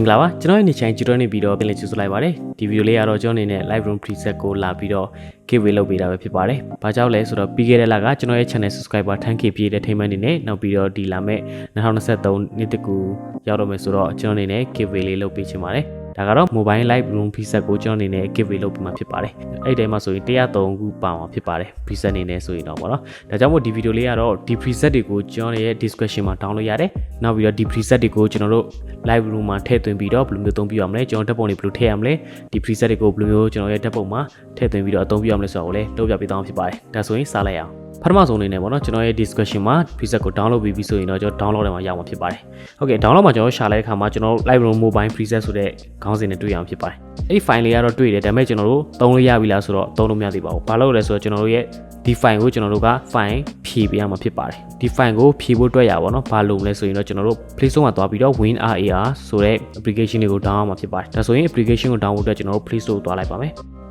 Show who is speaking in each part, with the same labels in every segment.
Speaker 1: င်္ဂလာပါကျွန်တော်ရဲ့နေချိုင်ကြည့်တော့နေပြီးတော့ပြန်လည်ကြိုဆိုလိုက်ပါတယ်ဒီဗီဒီယိုလေးကတော့ကျွန်တော်အနေနဲ့ Lightroom Preset ကိုလာပြီးတော့ Givea လုပ်ပေးတာပဲဖြစ်ပါတယ်ဘာကြောင့်လဲဆိုတော့ပြီးခဲ့တဲ့လကကျွန်တော်ရဲ့ channel subscriber 10k ပြည့်တဲ့ထိမှန်နေနဲ့နောက်ပြီးတော့ဒီလာမဲ့2023နှစ်တကူရောက်တော့မယ်ဆိုတော့ကျွန်တော်အနေနဲ့ Givea လေးလုပ်ပေးချင်ပါတယ်ဒါကတော့ Mobile Lightroom Preset ကိုကျွန်တော်အနေနဲ့ Givea လုပ်ပေးမှာဖြစ်ပါတယ်အဲ့ဒီထဲမှာဆိုရင်103ခုပါမှာဖြစ်ပါတယ် Preset အနေနဲ့ဆိုရင်တော့ဗောနော်ဒါကြောင့်မို့ဒီဗီဒီယိုလေးကတော့ဒီ Preset တွေကိုကျွန်တော်ရဲ့ description မှာ download ရတယ်နောက်ပြီးတော့ဒီ Preset တွေကိုကျွန်တော်တို့ Lightroom မှာထည့်သွင်းပြီးတော့ဘယ်လိုမျိုးအသုံးပြုရမလဲကျွန်တော်ဓာတ်ပုံတွေဘယ်လိုထည့်ရမလဲဒီ Preset တွေကိုဘယ်လိုမျိုးကျွန်တော်ရဲ့ဓာတ်ပုံမှာထည့်သွင်းပြီးတော့အသုံးပြုရမလဲဆိုတာကိုလည်းလုပ်ပြပေးသွားမှာဖြစ်ပါတယ်ဒါဆိုရင်စလိုက်အောင်ပထမဆုံးအနေနဲ့ပေါ့နော်ကျွန်တော်ရဲ့ description မှာ preset ကို download ပြီးပြီဆိုရင်တော့ကျွန်တော် download ထဲမှာရမှာဖြစ်ပါတယ်။ Okay download မှာကျွန်တော်ရှာလိုက်တဲ့အခါမှာကျွန်တော် Lightroom Mobile Preset ဆိုတဲ့ခေါင်းစဉ်နဲ့တွေ့ရအောင်ဖြစ်ပါတယ်။အဲ့ဒီ file လေးကတော့တွေ့တယ်ဒါပေမဲ့ကျွန်တော်တို့သုံးလို့ရပြီလားဆိုတော့သုံးလို့မရသေးပါဘူး။ဘာလို့လဲဆိုတော့ကျွန်တော်တို့ရဲ့ဒီ file ကိုကျွန်တော်တို့က file ဖြည့်ပေးရမှာဖြစ်ပါတယ်။ဒီ file ကိုဖြည့်ဖို့အတွက်ရပါတော့။ဘာလို့လဲဆိုရင်တော့ကျွန်တော်တို့ Play Store မှာသွားပြီးတော့ WinRAR ဆိုတဲ့ application တွေကို download မှာဖြစ်ပါတယ်။ဒါဆိုရင် application ကို download အတွက်ကျွန်တော်တို့ Play Store ကိုသွားလိုက်ပါမယ်။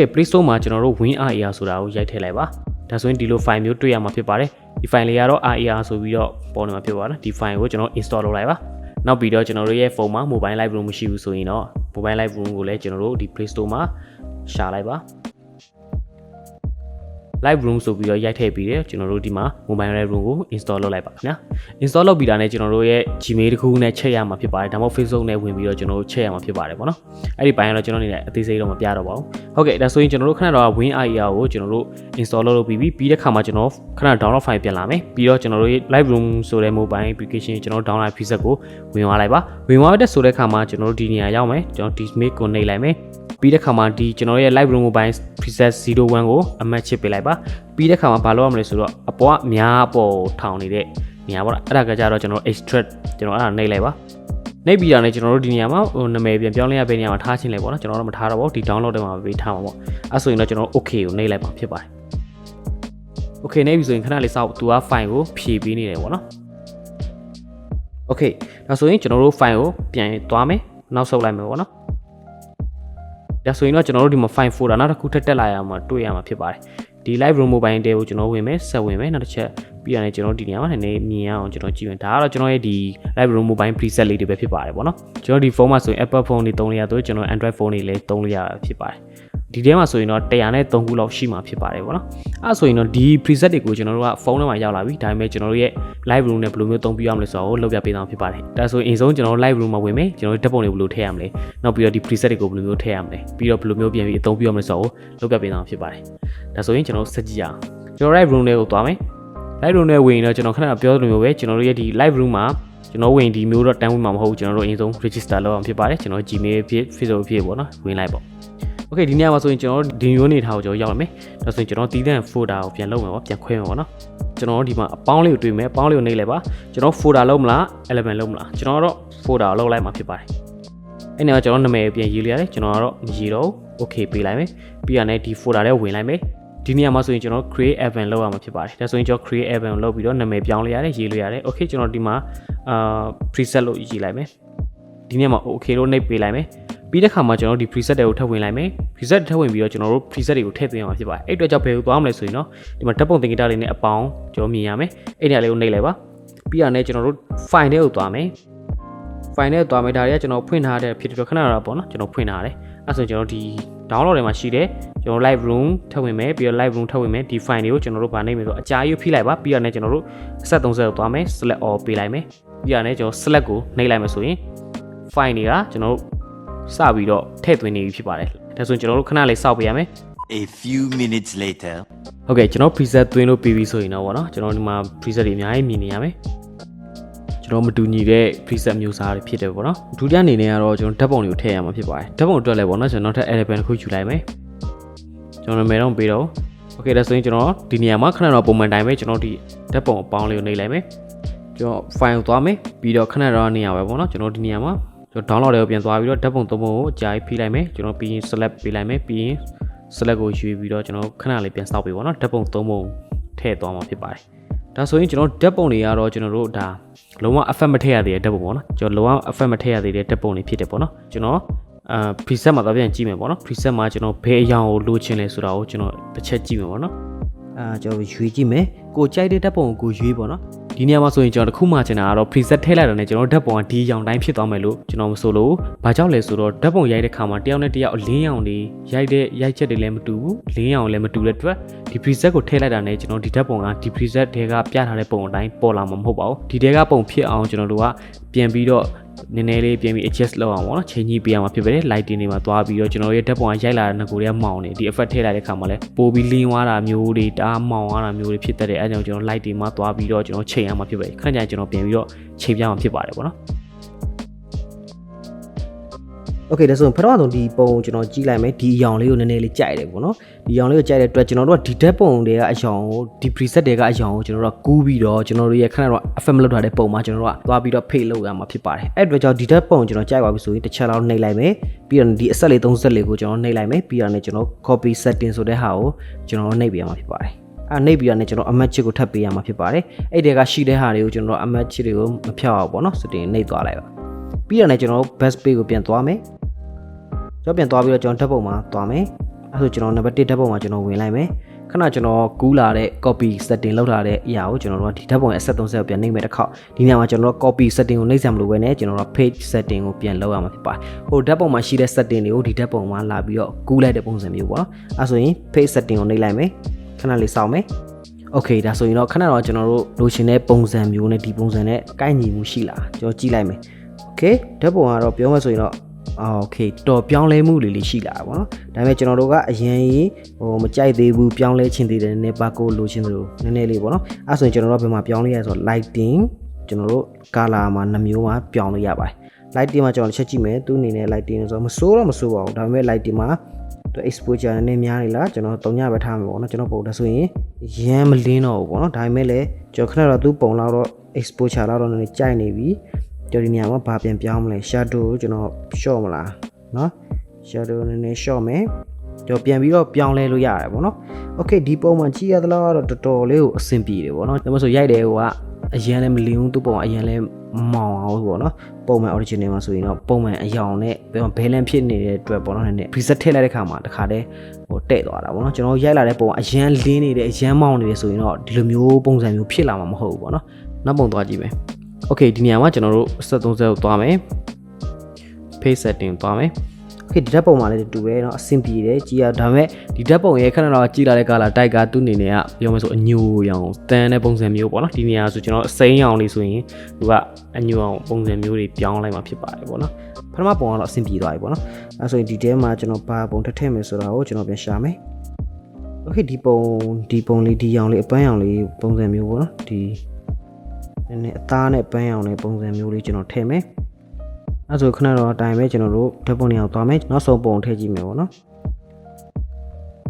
Speaker 1: Play Store မှာကျွန်တော်တို့ WinRAR ဆိုတာကိုရိုက်ထည့်လိုက်ပါဒါဆိုရင်ဒီလို file မျိုးတွေ့ရမှာဖြစ်ပါတယ်ဒီ file လေးကတော့ RAR ဆိုပြီးတော့ပေါ်နေမှာဖြစ်ပါတယ်ဒီ file ကိုကျွန်တော် install လုပ်လိုက်ပါနောက်ပြီးတော့ကျွန်တော်တို့ရဲ့ဖုန်းမှာ Mobile Lightroom မရှိဘူးဆိုရင်တော့ Mobile Lightroom ကိုလည်းကျွန်တော်တို့ဒီ Play Store မှာရှာလိုက်ပါ Lightroom ဆိုပြီးတော့ရိုက်ထည့်ပြီးတယ်ကျွန်တော်တို့ဒီမှာ Mobile Lightroom ကို install လုပ်လိုက်ပါခင်ဗျာ install လုပ်ပြီးတာနဲ့ကျွန်တော်တို့ရဲ့ Gmail တစ်ခုနဲ့ချိန်ရမှာဖြစ်ပါတယ်ဒါမှမဟုတ် Facebook နဲ့ဝင်ပြီးတော့ကျွန်တော်တို့ချိန်ရမှာဖြစ်ပါတယ်ပေါ့နော်အဲ့ဒီပိုင်းကတော့ကျွန်တော်အနေနဲ့အသေးစိတ်တော့မပြတော့ပါဘူးဟုတ်ကဲ့ဒါဆိုရင်ကျွန်တော်တို့ခဏတော့ WinRAR ကိုကျွန်တော်တို့ install လုပ်ပြီးပြီးတဲ့ခါမှာကျွန်တော်ခဏ download file ပြန်လာမယ်ပြီးတော့ကျွန်တော်တို့ရဲ့ Lightroom ဆိုတဲ့ mobile application ကျွန်တော် download preset ကိုဝင်သွားလိုက်ပါဝင်သွားတဲ့ဆိုတဲ့ခါမှာကျွန်တော်တို့ဒီနေရာရောက်မယ်ကျွန်တော်ဒီ mail ကိုနှိပ်လိုက်မယ်ပြီးတဲ့ခါမှာဒီကျွန်တော်ရဲ့ Lightroom Mobile Preset 01ကိုအမှတ်ချစ်ပေးလိုက်ပါပြီးတဲ့ခါမှာဘာလုပ်ရမလဲဆိုတော့အပေါ်ကအများအပေါ်ထောင်နေတဲ့နေရာပေါ့အဲ့ဒါကကြတော့ကျွန်တော် extract ကျွန်တော်အဲ့ဒါနှိပ်လိုက်ပါနှိပ်ပြီးတာနဲ့ကျွန်တော်တို့ဒီနေရာမှာနာမည်ပြန်ပြောင်းလဲရပေးနေရာမှာထားချင်းလဲပေါ့နော်ကျွန်တော်တော့မထားတော့ဘူးဒီ download ထဲမှာပဲထားမှာပေါ့အဲ့ဆိုရင်တော့ကျွန်တော် okay ကိုနှိပ်လိုက်ပါဖြစ်ပါတယ် okay နှိပ်ပြီဆိုရင်ခဏလေးစောက်သူက file ကိုဖြည့်ပေးနေတယ်ပေါ့နော် okay ဒါဆိုရင်ကျွန်တော်တို့ file ကိုပြန်သွားမယ်နောက်ဆုတ်လိုက်မယ်ပေါ့နော်ဒါဆိုရင်တော့ကျွန်တော်တို့ဒီမှာ file folder နောက်တစ်ခုထပ်တက်လာရမှာတွေ့ရမှာဖြစ်ပါတယ်ဒီ Lightroom Mobile တဲကိုကျွန်တော်ဝင်မယ်ဆက်ဝင်မယ်နောက်တစ်ချက်ပြီးရတယ်ကျွန်တော်ဒီနေရာမှာနည်းနည်းမြင်အောင်ကျွန်တော်ကြည့်မယ်ဒါကတော့ကျွန်တော်ရဲ့ဒီ Lightroom Mobile Preset လေးတွေပဲဖြစ်ပါတယ်ပေါ့နော်ကျွန်တော်ဒီဖုန်းမှာဆိုရင် Apple phone တွေသုံးလို့ရတော့ကျွန်တော် Android phone တွေလည်းသုံးလို့ရတာဖြစ်ပါတယ်ဒီထဲမှာဆိုရင်တော့103ခုလောက်ရှိမှာဖြစ်ပါတယ်ပေါ့နော်အဲ့ဆိုရင်တော့ဒီ preset တွေကိုကျွန်တော်တို့ကဖုန်းထဲမှာရောက်လာပြီဒါပေမဲ့ကျွန်တော်တို့ရဲ့ Lightroom နဲ့ဘယ်လိုမျိုးသုံးပြရမလဲဆိုတော့လုပ်ပြပေးသွားမှာဖြစ်ပါတယ်ဒါဆိုရင်အရင်ဆုံးကျွန်တော်တို့ Lightroom မှာဝင်မယ်ကျွန်တော်တို့ဓာတ်ပုံတွေဘယ်လိုထည့်ရမလဲနောက်ပြီးတော့ဒီ preset တွေကိုဘယ်လိုမျိုးထည့်ရမလဲပြီးတော့ဘယ်လိုမျိုးပြန်ပြီးအသုံးပြုရမလဲဆိုတော့လုပ်ပြပေးသွားမှာဖြစ်ပါတယ်ဒါဆိုရင်ကျွန်တော်တို့စကြည့်အောင်ကျွန်တော် Lightroom တွေကိုသွားမယ် Lightroom နဲ့ဝင်ရင်တော့ကျွန်တော်ခဏပြောသလိုမျိုးပဲကျွန်တော်တို့ရဲ့ဒီ Lightroom မှာကျွန်တော်ဝင်ဒီမျိုးတော့တန်းဝင်မှာမဟုတ်ဘူးကျွန်တော်တို့အရင်ဆုံး register လုပ်အောင်ဖြစ်ပါတယ်ကျွန်တော် Gmail ဖြစ် Facebook ဖြစ်ပေါ့နော်ဝင်လိုက်ပေါ့Okay ဒီနေရာမှာဆိုရင်ကျွန်တော်ဒီမျိုးနေထားကိုကျွန်တော်ရောက်လာမယ်ဒါဆိုရင်ကျွန်တော်တီးတဲ့ folder ကိုပြန်လုပ်မယ်ပေါ့ပြန်ခွဲမယ်ပေါ့နော်ကျွန်တော်ဒီမှာအပေါင်းလေးကိုတွေ့မယ်အပေါင်းလေးကိုနှိပ်လိုက်ပါကျွန်တော် folder လုပ်မလား element လုပ်မလားကျွန်တော်တော့ folder ကိုလုပ်လိုက်မှာဖြစ်ပါတယ်အဲ့နေရာကျွန်တော်နာမည်ပြန်ရေးလိုက်ရတယ်ကျွန်တော်ကတော့မရေးတော့ဘူး okay ပေးလိုက်မယ်ပြီးရတဲ့ဒီ folder ထဲဝင်လိုက်မယ်ဒီနေရာမှာဆိုရင်ကျွန်တော် create event လုပ်ရမှာဖြစ်ပါတယ်ဒါဆိုရင်ကျွန်တော် create event လုပ်ပြီးတော့နာမည်ပြောင်းလိုက်ရတယ်ရေးလို့ရတယ် okay ကျွန်တော်ဒီမှာpreset လို့ရေးလိုက်မယ်ဒီနေရာမှာ okay လို့နှိပ်ပေးလိုက်မယ်ပြီးတဲ့ခါမှာကျွန်တော်ဒီ preset တွေကိုထပ်ဝင်လိုက်မယ် preset ထပ်ဝင်ပြီးတော့ကျွန်တော်တို့ preset တွေကိုထည့်သွင်းအောင်ဖြစ်ပါတယ်အဲ့အတွက်ကြောင့်ဘယ်လိုသွားမလဲဆိုရင်တော့ဒီမှာဓာတ်ပုံသင်္ကေတလေးနဲ့အပေါင်းကျွန်တော်မြင်ရမယ်အဲ့ဒီနေရာလေးကိုနှိပ်လိုက်ပါပြီးရတဲ့ကျွန်တော်တို့ file ထဲကိုသွားမယ် file ထဲကိုသွားမယ်ဒါတွေကကျွန်တော်ဖွင့်ထားတဲ့ဖြစ်တော့ခဏတော့ပေါ့နော်ကျွန်တော်ဖွင့်ထားတယ်အဲ့ဆိုကျွန်တော်ဒီ download ထဲမှာရှိတယ်ကျွန်တော် Lightroom ထပ်ဝင်မယ်ပြီးတော့ Lightroom ထပ်ဝင်မယ်ဒီ file တွေကိုကျွန်တော်တို့ဗာနှိပ်မယ်ဆိုအကြာကြီးဖိလိုက်ပါပြီးရတဲ့ကျွန်တော်တို့ဆက်30ကိုသွားမယ် select all ပေးလိုက်မယ်ပြီးရတဲ့ကျွန်တော် select ကိုနှိပ်လိုက်မယ်ဆိုရင် file တွေကကျွန်တော်တို့စပြီးတော့ထည့်သွင်းနေပြီဖြစ်ပါတယ်ဒါဆိုရင်ကျွန်တော်တို့ခဏလေးစောင့်ပေးရမယ်
Speaker 2: A few minutes later
Speaker 1: ဟုတ်ကဲ့ကျွန်တော် preset သွင်းလို့ပြီးပြီဆိုရင်တော့ဗောနော်ကျွန်တော်ဒီမှာ preset တွေအများကြီးမြင်နေရမယ်ကျွန်တော်မတူညီတဲ့ preset မျိုးစားတွေဖြစ်တယ်ဗောနော်ဒုတိယအနေနဲ့ကတော့ကျွန်တော်ဓာတ်ပုံတွေကိုထည့်ရမှာဖြစ်ပါတယ်ဓာတ်ပုံအတွက်လည်းဗောနော်ကျွန်တော်ထပ် element တစ်ခုယူလိုက်မယ်ကျွန်တော်နာမည်တော့ပေးတော့โอเคဒါဆိုရင်ကျွန်တော်ဒီနေရာမှာခဏတော့ပုံမှန်တိုင်းပဲကျွန်တော်ဒီဓာတ်ပုံအပေါင်းလေးကိုနှိပ်လိုက်မယ်ကျွန်တော် file ကိုသွားမယ်ပြီးတော့ခဏတော့နေရာပဲဗောနော်ကျွန်တော်ဒီနေရာမှာကျွန်တော် download တွေကိုပြန်သွားပြီးတော့ဓာတ်ပုံသုံးပုံကိုအကြာကြီးဖိလိုက်မယ်ကျွန်တော်ပြီးရင် select ပေးလိုက်မယ်ပြီးရင် select ကိုရွေးပြီးတော့ကျွန်တော်ခဏလေးပြန်စောင့်ပေးပါတော့ဓာတ်ပုံသုံးပုံထည့်သွားမှာဖြစ်ပါတယ်ဒါဆိုရင်ကျွန်တော်ဓာတ်ပုံတွေကတော့ကျွန်တော်တို့ဒါလုံးဝ effect မထည့်ရသေးတဲ့ဓာတ်ပုံပေါ့နော်ကျွန်တော်လုံးဝ effect မထည့်ရသေးတဲ့ဓာတ်ပုံတွေဖြစ်တယ်ပေါ့နော်ကျွန်တော်preset မှာတော့ပြန်ကြည့်မယ်ပေါ့နော် preset မှာကျွန်တော်ဘယ်အရာကိုလိုချင်လဲဆိုတာကိုကျွန်တော်တစ်ချက်ကြည့်မယ်ပေါ့နော်ကျွန်တော်ရွေးကြည့်မယ်ကိုကြိုက်တဲ့ဓာတ်ပုံကိုရွေးပေါ့နော်ဒီ ဒီနေရာမှာဆိုရင်ကျွန်တော်တစ်ခုမှချင်တာကတော့ preset ထည့်လိုက်တာနဲ့ကျွန်တော်ဓာတ်ပုံကဒီရောင်တိုင်းဖြစ်သွားမယ်လို့ကျွန်တော်မဆိုလို့ဘာကြောင့်လဲဆိုတော့ဓာတ်ပုံရိုက်တဲ့ခါမှာတယောက်နဲ့တယောက်အလင်းရောင်တွေရိုက်ချက်တွေလည်းမတူဘူးလင်းရောင်လည်းမတူတဲ့အတွက်ဒီ preset ကိုထည့်လိုက်တာနဲ့ကျွန်တော်ဒီဓာတ်ပုံကဒီ preset တွေကပြထားတဲ့ပုံအတိုင်းပေါ်လာမှာမဟုတ်ပါဘူးဒီတွေကပုံဖြစ်အောင်ကျွန်တော်တို့ကပြန်ပြီးတော့နည်းနည်းလေးပြန်ပြီး adjust လုပ်အောင်ပေါ့နော်ချိန်ကြီးပေးရမှာဖြစ်ပါတယ် lighting တွေမှာသွားပြီးတော့ကျွန်တော်ရဲ့ဓာတ်ပုံကရိုက်လာတဲ့ငကိုတွေကမောင်နေဒီ effect ထည့်လိုက်တဲ့ခါမှာလည်းပိုပြီးလင်းသွားတာမျိုးတွေတအားမောင်သွားတာမျိုးတွေဖြစ်တတ်တယ်အဲကြောင့်ကျွန်တော် light တွေမှာသွားပြီးတော့ကျွန်တော်ချိန်ရမှာဖြစ်ပါတယ်ခဏကြာကျွန်တော်ပြန်ပြီးတော့ချိန်ပြမှာဖြစ်ပါတယ်ပေါ့နော်โอเคဒါဆိုရင်ဖထမဆုံးဒီပုံကျွန်တော်ကြည့်လိုက်မယ်ဒီအရောင်လေးကိုနည်းနည်းလေးကြိုက်တယ်ပေါ့နော်ဒီအရောင်လေးကိုကြိုက်တဲ့အတွက်ကျွန်တော်တို့ကဒီဓာတ်ပုံတွေကအရောင်ကိုဒီ preset တွေကအရောင်ကိုကျွန်တော်တို့ကကူးပြီးတော့ကျွန်တော်တို့ရဲ့ခဏတော့ effect မလုပ်ထားတဲ့ပုံမှာကျွန်တော်တို့ကသွားပြီးတော့ fade လုပ်ရမှာဖြစ်ပါတယ်အဲ့အတွက်ကြောင့်ဒီဓာတ်ပုံကျွန်တော်ကြိုက်ပါပြီဆိုရင်တစ်ချက်လောက်နှိပ်လိုက်မယ်ပြီးတော့ဒီအဆက်လေး30လေးကိုကျွန်တော်နှိပ်လိုက်မယ်ပြီးတော့လည်းကျွန်တော် copy setting ဆိုတဲ့ဟာကိုကျွန်တော်နှိပ်ပေးရမှာဖြစ်ပါတယ်နှိပ်ပြီးတော့လည်းကျွန်တော်အမတ်ချစ်ကိုထပ်ပေးရမှာဖြစ်ပါတယ်အဲ့ဒီကရှိတဲ့ဟာတွေကိုကျွန်တော်အမတ်ချစ်တွေကိုမဖြောက်အောင်ပေါ့နော် setting နှိပ်သွားလိုက်ပါပြီးတော့လည်းကျွန်တော် best page ကိုပြန်သွားမယ်ကျွန်တော်ပြန်သွားပြီးတော့ကျွန်တော်ဓာတ်ပုံမှာသွားမယ်အဲဆိုကျွန်တော် number 1ဓာတ်ပုံမှာကျွန်တော်ဝင်လိုက်မယ်ခဏကျွန်တော်ကူးလာတဲ့ copy setting လောက်ထားတဲ့အရာကိုကျွန်တော်တို့ကဒီဓာတ်ပုံရဲ့အဆက်30ကိုပြန်နှိပ်မယ်တစ်ခေါက်ဒီနေရာမှာကျွန်တော်တို့ copy setting ကိုနှိပ်စရာမလိုဘဲနဲ့ကျွန်တော်တို့ page setting ကိုပြန်လုပ်ရမှာဖြစ်ပါတယ်ဟိုဓာတ်ပုံမှာရှိတဲ့ setting တွေကိုဒီဓာတ်ပုံမှာလာပြီးတော့ကူးလိုက်တဲ့ပုံစံမျိုးပေါ့နော်အဲဆိုရင် page setting ကိုနှိပ်လိုက်မယ်ခဏလေးစောင့်မယ်โอเคဒါဆိုရင်တော့ခဏတော့ကျွန်တော်တို့လိုချင်တဲ့ပုံစံမျိုးနဲ့ဒီပုံစံနဲ့ကိုက်ညီမှုရှိလားကျွန်တော်ကြည့်လိုက်မယ်โอเคဓာတ်ပုံကတော့ပြောမှဆိုရင်တော့โอเคတော်ပြောင်းလဲမှုလေးရှိလာတာပေါ့နော်ဒါပေမဲ့ကျွန်တော်တို့ကအရင်မကြိုက်သေးဘူးပြောင်းလဲခြင်းသေးတယ်နည်းနည်းပါကိုလိုချင်သလိုနည်းနည်းလေးပေါ့နော်အဲဆိုရင်ကျွန်တော်တို့ဘယ်မှာပြောင်းလဲရဆိုတော့ lighting ကျွန်တော်တို့ color မှာ2မျိုးမှာပြောင်းလို့ရပါတယ် lighting မှာကျွန်တော်ချက်ကြည့်မယ်သူအနေနဲ့ lighting ဆိုတော့မစိုးတော့မစိုးပါဘူးဒါပေမဲ့ lighting မှာသူ exposure နည်းနည်းများနေလားကျွန်တော်3ညပဲထားမှာပေါ့နော်ကျွန်တော်ပုံဒါဆိုရင်ရမ်းမလင်းတော့ဘူးပေါ့နော်ဒါပေမဲ့လည်းကျွန်တော်ခဏတော့သူပုံလောက်တော့ exposure လောက်တော့နည်းနည်းကြိုက်နေပြီကျွန်တော်ဒီနေရာမှာဘာပြန်ပြောင်းမလဲ shadow ကိုကျွန်တော် short မလားเนาะ shadow နည်းနည်း short မယ်ကျွန်တော်ပြန်ပြီးတော့ပြောင်းလဲလို့ရတယ်ပေါ့နော် okay ဒီပုံမှာကြည့်ရသလားတော့တော်တော်လေးကိုအဆင်ပြေတယ်ပေါ့နော်ဒါမှမဟုတ်ရိုက်တယ်ကအရန်လည်းမလင်းဘူးသူ့ပုံကအရန်လည်းမောင်အောင်ပေါ့နော်ပုံမှန် original မှာဆိုရင်တော့ပုံမှန်အရောင်နဲ့balance ဖြစ်နေတဲ့အတွက်ပေါ့နော်နည်းနည်း preset ထည့်လိုက်တဲ့ခါမှာတခါတည်းတဲ့သွားတာပေါ့နော်ကျွန်တော်ရိုက်လာတဲ့ပုံကအရန်လင်းနေတယ်အရန်မောင်နေတယ်ဆိုရင်တော့ဒီလိုမျိုးပုံစံမျိုးဖြစ်လာမှာမဟုတ်ဘူးပေါ့နော်နောက်ပုံသွားကြည့်မယ်โอเคဒီနေရာမှာကျွန်တော်တို့30ကိုသွားမယ် page setting သွားမယ်โอเคဒီဓာတ်ပုံမှာလည်းတူပဲเนาะအဆင်ပြေတယ်ကြည်ရဒါပေမဲ့ဒီဓာတ်ပုံရဲ့ခဏတော့ကြည်လာတဲ့ color type ကသူ့အနေနဲ့ကပြောမယ်ဆိုအညိုရောင်တန်းတဲ့ပုံစံမျိုးပေါ့เนาะဒီနေရာဆိုကျွန်တော်အစိမ်းရောင်လေးဆိုရင်သူကအညိုရောင်ပုံစံမျိုးတွေပြောင်းလိုက်မှာဖြစ်ပါတယ်ပေါ့เนาะပထမပုံကတော့အဆင်ပြေသွားပြီပေါ့เนาะအဲဆိုရင်ဒီထဲမှာကျွန်တော်ဘာပုံထည့်ထည့်မယ်ဆိုတာကိုကျွန်တော်ပြန်ရှာမယ်โอเคဒီပုံလေးဒီရောင်လေးအပန်းရောင်လေးပုံစံမျိုးပေါ့เนาะဒီနည်းနည်းအသားနဲ့ပန်းအောင်တဲ့ပုံစံမျိုးလေးကျွန်တော်ထည့်မယ်အဲဆိုခဏတော့အတိုင်းပဲကျွန်တော်တို့ဓာတ်ပုံတွေအောင်သွားမယ်နောက်ဆုံးပုံထည့်ကြည့်မယ်ပေါ့နော်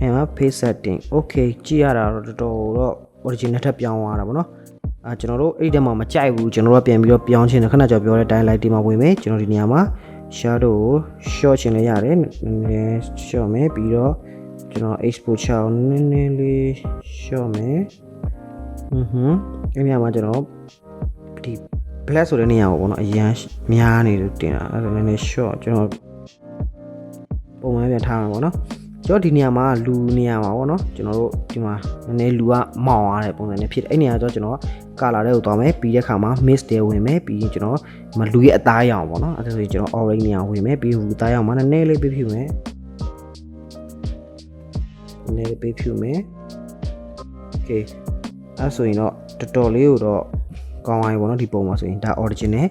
Speaker 1: အဲမှာ page setting okay ကြည့်ရတာတော့တော်တော်တော့ original ထပ်ပြောင်းသွားတာပေါ့နော်ကျွန်တော်တို့အဲ့ဒီထဲမှာမကြိုက်ဘူးကျွန်တော်တို့ကပြန်ပြီးတော့ပြောင်းခြင်းခဏကြော်ပြောတဲ့ time light ဒီမှာဝင်မယ်ကျွန်တော်ဒီနေရာမှာ shadow ကို short ချင်လည်းရတယ်နည်းနည်း short မယ်ပြီးတော့ကျွန်တော် exposure နည်းနည်းလေး short မယ်အဲ့ဒီနေရာမှာကျွန်တော်ဒီ black ဆိုတဲ့နေရာကိုပေါ့နော်အရန်များနေလို့တင်တာအဲ့ဒါနည်းနည်း short ကျွန်တော်ပုံမှန်ပြန်ထားမှာပေါ့နော်ကျွန်တော်ဒီနေရာမှာလူနေရာမှာပေါ့နော်ကျွန်တော်တို့ဒီမှာနည်းနည်းလူကမောင်ရတဲ့ပုံစံနဲ့ဖြစ်တယ်အဲ့နေရာကျတော့ကျွန်တော် color တွေကိုသွားမယ်ပြီးတဲ့ခါမှာ mix တွေဝင်မယ်ပြီးရင်ကျွန်တော်မလူရဲ့အသားရောင်ပေါ့နော်အဲ့ဒါဆိုရင်ကျွန်တော် orange နေရာဝင်မယ်ပြီးလူသားရောင်မှာနည်းနည်းလေးပေးဖြူမယ်နည်းနည်းလေးပေးဖြူမယ် okay အဲ့ဆိုရင်တော့တော်တော်လေးကိုတော့ကောင်းပါပြီပေါ့နော်ဒီပုံမှာဆိုရင်ဒါ original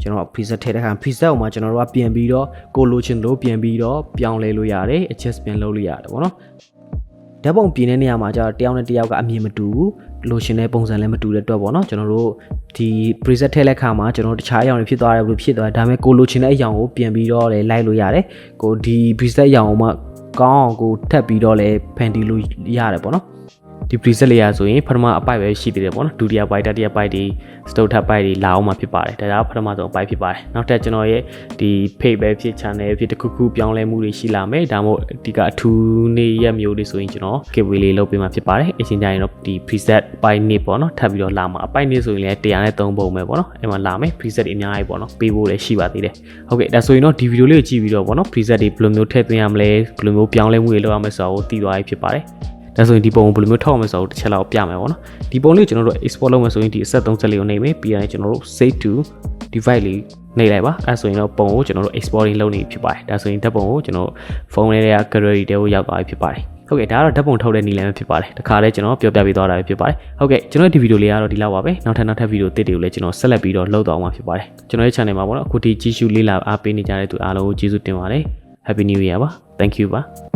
Speaker 1: ကျွန်တော် preset ထည့်တဲ့အခါ preset ကိုမှကျွန်တော်တို့ကပြန်ပြီးတော့ကိုလိုချင်လို့ပြန်ပြီးတော့ပြောင်းလဲလို့ရတယ် adjust ပြန်လုပ်လို့ရတယ်ပေါ့နော်ဓာတ်ပုံပြင်တဲ့နေရာမှာကျတော့တယောက်နဲ့တယောက်ကအမြင်မတူဘူးလိုချင်တဲ့ပုံစံလည်းမတူတဲ့အတွက်ပေါ့နော်ကျွန်တော်တို့ဒီ preset ထည့်တဲ့အခါမှာကျွန်တော်တခြားအရောင်တွေဖြစ်သွားတယ်ဘယ်လိုဖြစ်သွားဒါပေမဲ့ကိုလိုချင်တဲ့အရောင်ကိုပြန်ပြီးတော့လည်းလိုက်လို့ရတယ်ကိုဒီ preset အရောင်ကိုမှကောင်းအောင်ကိုထပ်ပြီးတော့လည်းဖန်တီးလို့ရတယ်ပေါ့နော်ဒီ preset လေးရဆိုရင်ပထမအပိုက်ပဲရှိသေးတယ်ပေါ့နော်ဒုတိယပိုက်တတိယပိုက်ဒီ stop ထပ်ပိုက်ဒီလာအောင်မှာဖြစ်ပါတယ်ဒါကြောင့်ပထမဆုံးအပိုက်ဖြစ်ပါတယ်နောက်ထပ်ကျွန်တော်ရဲ့ဒီ page ပဲဖြစ် channel ဖြစ်တစ်ခုခုပြောင်းလဲမှုတွေရှိလာမယ်ဒါမှမဟုတ်ဒီကအထူးနေ့ရက်မျိုးတွေဆိုရင်ကျွန်တော် giveaway လေးလုပ်ပေးမှာဖြစ်ပါတယ်အချိန်ကြရင်တော့ဒီ preset ပိုက်နေ့ပေါ့နော်ထပ်ပြီးတော့လာမှာအပိုက်နေ့ဆိုရင်လည်း103ပုံပဲပေါ့နော်အဲ့မှာလာမယ် preset တွေအများကြီးပေါ့နော်ပေးဖို့လည်းရှိပါသေးတယ်ဟုတ်ကဲ့ဒါဆိုရင်တော့ဒီဗီဒီယိုလေးကိုကြည့်ပြီးတော့ပေါ့နော် preset တွေဘယ်လိုမျိုးထည့်သွင်းရမလဲဘယ်လိုမျိုးပြောင်းလဲမှုတွေလုပ်ရမလဲဆိုတာကိုသိသွားပြီဖြစ်ပါတယ် ဒါဆိုရင်ဒီပုံကိုဘယ်လိုမျိုးထောက်အောင်မဆိုတော့တစ်ချက်လောက်ပြမယ်ပေါ့နော်ဒီပုံလေးကိုကျွန်တော်တို့ export လုပ်မယ်ဆိုရင်ဒီအဆက်34လေးကိုနှိပ်မယ်ပြီးရင်ကျွန်တော်တို့ save to device လေးနှိပ်လိုက်ပါအဲဆိုရင်တော့ပုံကိုကျွန်တော်တို့ exporting လုပ်နေဖြစ်ပါတယ်ဒါဆိုရင်ဓာတ်ပုံကိုကျွန်တော်ဖုန်းလေးတွေက gallery တွေကိုရောက်သွားပြီဖြစ်ပါတယ်ဟုတ်ကဲ့ဒါကတော့ဓာတ်ပုံထုတ်တဲ့နည်းလမ်းပဲဖြစ်ပါတယ်တခါလဲကျွန်တော်ပြောပြပေးသွားတာပဲဖြစ်ပါတယ်ဟုတ်ကဲ့ကျွန်တော်ဒီဗီဒီယိုလေးကတော့ဒီလောက်ပါပဲနောက်ထပ်ဗီဒီယိုတစ်တွေကိုလည်းကျွန်တော်ဆက်လက်ပြီးတော့လုပ်သွားမှာဖြစ်ပါတယ်ကျွန်တော်ရဲ့ channel မှာပေါ့နော်အခုဒီကြည့်ရှုလေ့လာအားပေးနေကြတဲ့သူအားလုံးကိုကျေးဇူးတင်ပါတယ် Happy New Year ပါ Thank you ပါ